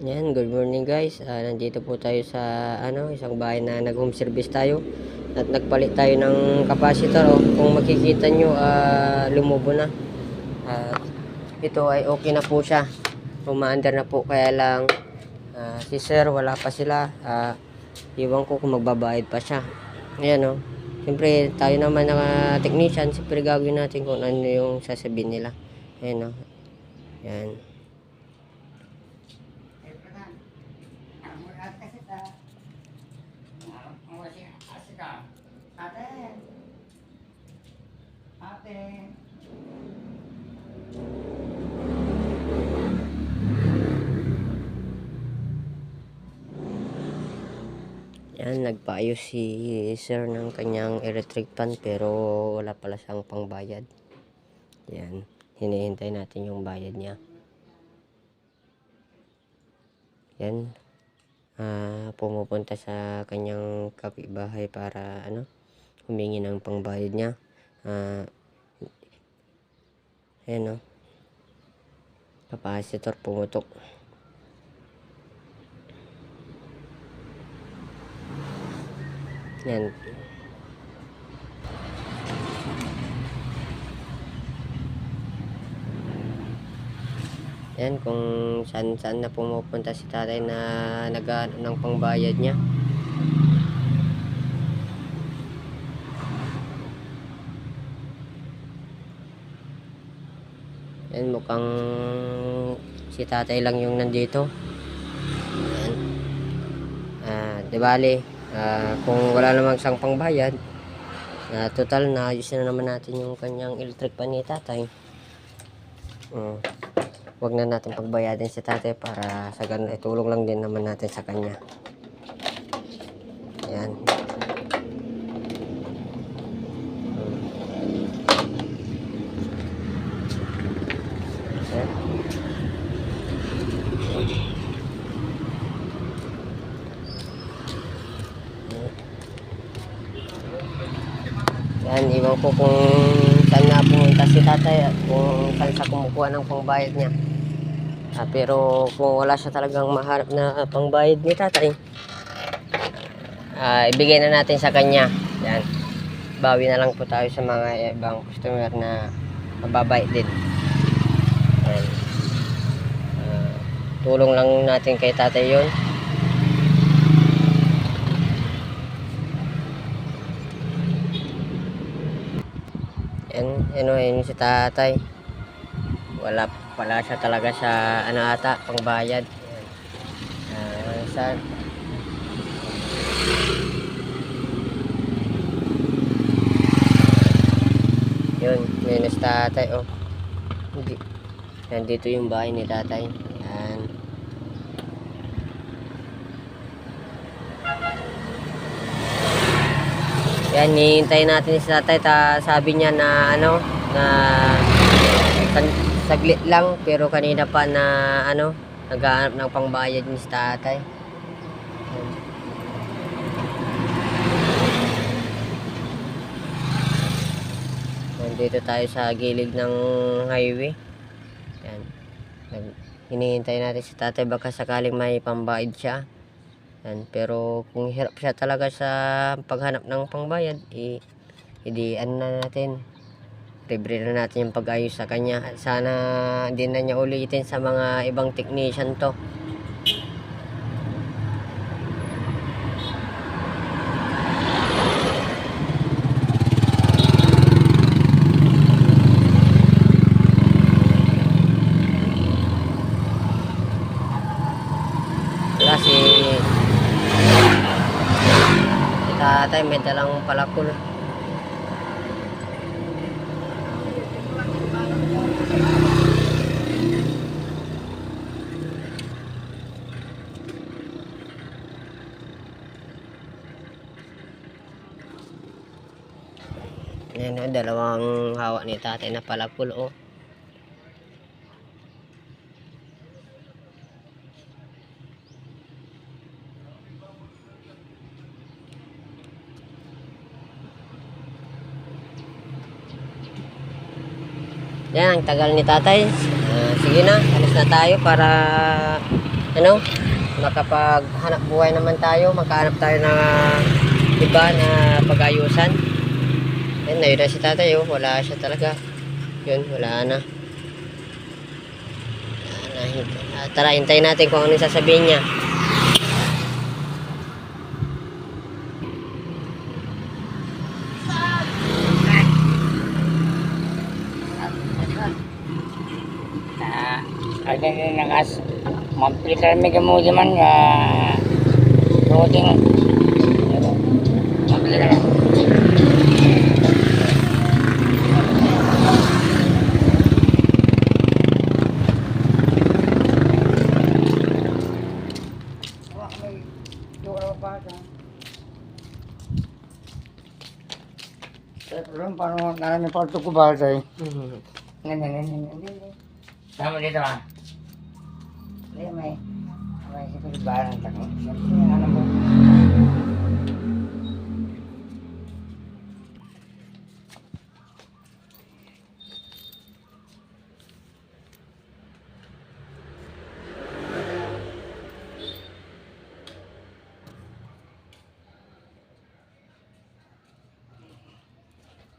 Yan, good morning guys. Nandito po tayo sa isang bahay na nag-home service tayo. At nagpalit tayo ng capacitor. Kung makikita nyo, lumubo na. At ito ay okay na po siya. Umaandar na po. Kaya lang, si sir, wala pa sila. Iwan ko kung magbabayad pa siya. Ayan Siyempre, tayo naman na technician. Siyempre, gagawin natin kung ano yung sasabihin nila. Ayan Yan. Yan, nagpaayos si sir ng kanyang electric fan pero wala pala siyang pangbayad. Yan, hinihintay natin yung bayad niya. Yan, pumupunta sa kanyang kapitbahay para humingi ng pangbayad niya. Ayan capacitor pumutok. Yan. Yan, kung saan na pumupunta si tatay na nag-ano ng pangbayad niya. Yan, mukhang si tatay lang yung nandito. Yan. Di bali, kung wala namang siyang pangbayad, total na ayos na naman natin yung kanyang electric pan ni tatay. Wag na natin pagbayadin si tatay para sa ganun itulong lang din naman natin sa kanya. Ayan. Yan, iwan ko kung saan na pumunta si tatay at kung saan sa kumukuha ng pangbayad niya. Pero kung wala siya talagang maharap na pangbayad ni tatay, ibigay na natin sa kanya. Yan, bawi na lang po tayo sa mga ibang customer na mababait din. Yan. Tulong lang natin kay tatay yun. Yan si tatay. Wala siya talaga sa ata pangbayad. Saan? Yun, minus tatay hindi. Nandito yung bahay ni tatay. Yan. Yan, hihintayin natin si tatay. Sabi niya na na saglit lang, pero kanina pa na naghahanap ng pangbayad ni si tatay. Nandito tayo sa gilid ng highway. Yan. Hinihintay natin si tatay, baka sakaling may pambayad siya. Yan. Pero kung hirap siya talaga sa paghanap ng pangbayad, hindi na natin. Libre na natin yung pag-ayos sa kanya. Sana hindi na niya ulitin sa mga ibang technician to. Wala si tatay, may dalang palakol. Yan dalawang hawak ni tatay na palakol Yan, ang tagal ni tatay. Sige na, alis na tayo para ano, makapaghanap buhay naman tayo, makahanap tayo ng iba na pag-ayusan. Ayun, ayun na si tatay, oh. Wala siya talaga. Yun, wala na. Tara, hintayin natin kung ano yung sasabihin niya. Ada yang nakas mampilitan mega mo zaman routing mampilitan belum paano namin parto ko ba tay Ini. Sama dito ah. Hindi may barang tako. Siyempre ano mo.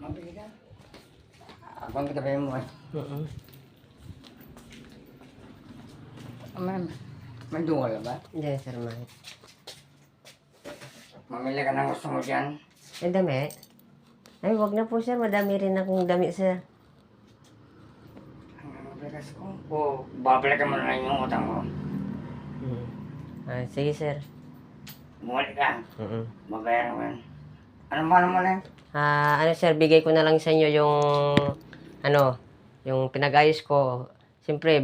Mabili ka? Abang kita pa mo eh. May dungal ba? Hindi, sir, mahal. Mamili ka ng gusto mo dyan? Yung dami? Ay, wag na po, sir. Madami rin akong dami, sir. Ang mabigas ko. O, babalik ka mo na yung utang ko. Sige, sir. Bumalik ka. Mabayaran mo yan. Ano naman yan? Ano, sir, bigay ko na lang sa inyo yung, ano, yung pinag-ayos ko. Siyempre,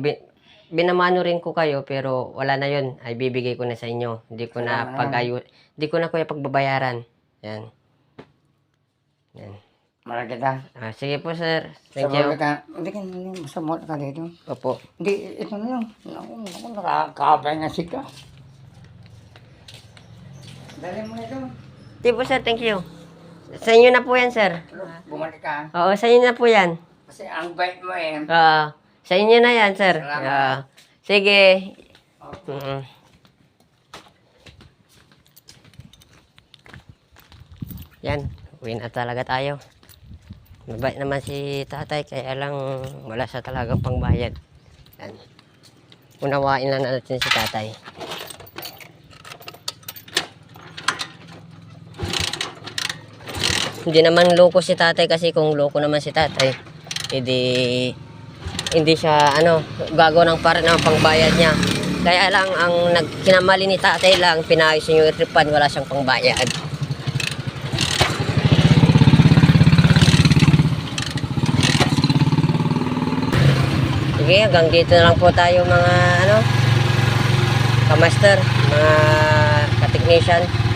binamano rin ko kayo, pero wala na yun. Ay, bibigay ko na sa inyo. Hindi ko na hindi ko na kuya pagbabayaran. Yan. Yan. Malaki kita. Sige po, sir. Thank you. Hindi ka, basta mo ka dito. Opo. Hindi, ito na lang. Ako, nakakabay na sika. Dali mo na ito. Sige po, sir. Thank you. Sa inyo na po yan, sir. Bumalik ka. Oo, sa inyo na po yan. Kasi ang bait mo eh. Sa inyo na yan, sir. Salamat. Sige. Yan. Uwi na talaga tayo. Mabait naman si tatay, kaya lang wala siya talagang pangbayad. Yan. Unawain na natin si tatay. Hindi naman loko si tatay, kasi kung loko naman si tatay, hindi siya gago ng para ng pangbayad niya. Kaya lang ang kinamali ni tatay lang, pinayos niya yung tripan, wala siyang pangbayad. Sige, hanggang dito na lang po tayo mga kamaster, mga ka-technician.